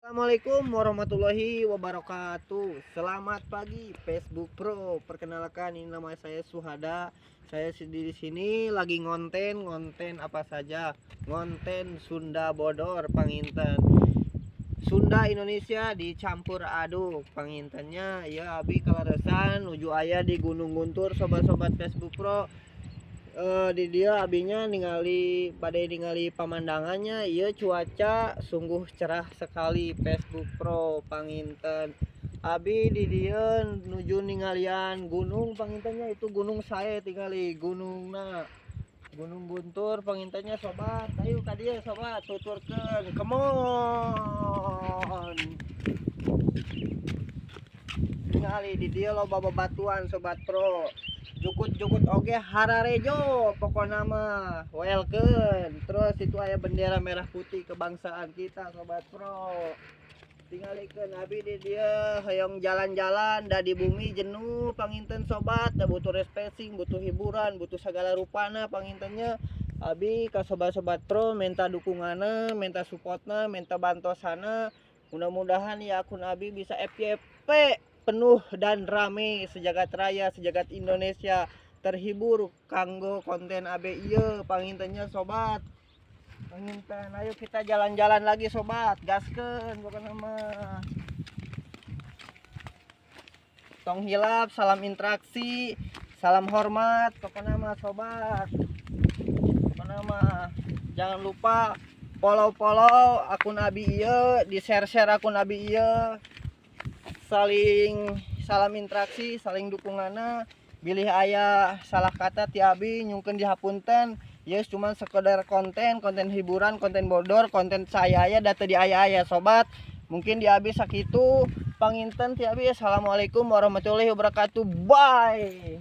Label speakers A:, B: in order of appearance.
A: Assalamualaikum warahmatullahi wabarakatuh. Selamat pagi Facebook Pro. Perkenalkan, ini nama saya Suhada. Saya di sini lagi ngonten apa saja. Ngonten Sunda Bodor Panginten. Sunda Indonesia dicampur aduk pangintennya ya abi kalaresan nuju aya di Gunung Guntur sobat-sobat Facebook Pro. Di dia abinya ningali pemandangannya iya cuaca sungguh cerah sekali Facebook Pro Panginten. Abi di dia nuju ninggalian gunung pangintennya itu gunung saya tinggali Gunung Guntur pangintennya sobat. Ayo ka dieu sobat tuturkeun. Come on. Ningali di dia loba babatuan sobat Pro. Jukut-jukut oge hararejo pokoknya mah welcome. Terus itu aya bendera merah putih kebangsaan kita sobat Pro. Tingalikeun abi di dia hayang jalan-jalan da di bumi jenuh panginten sobat, da butuh refreshing, butuh hiburan, butuh segala rupana pangintennya. Abi ka sobat-sobat Pro minta dukunganna, minta supportna, minta bantosana. Mudah-mudahan ya akun abi bisa FYP penuh dan rame sejagat raya sejagat Indonesia terhibur kanggo konten AB ieu pangintennya sobat. Panginten ayo kita jalan-jalan lagi sobat, gaskeun pokoknya mah. Tong hilap, salam interaksi, salam hormat pokoknya mah sobat. Pokoknya mah jangan lupa follow akun abi ieu, di share akun abi ieu. Saling salam interaksi, saling dukunganna. Bilih aya salah kata ti abi nyungkeun dihapunten. Yes cuman sekedar konten hiburan, konten bodor, konten saya aya data di aya sobat. Mungkin di abi sakitu panginten ti abi. Assalamualaikum warahmatullahi wabarakatuh. Bye.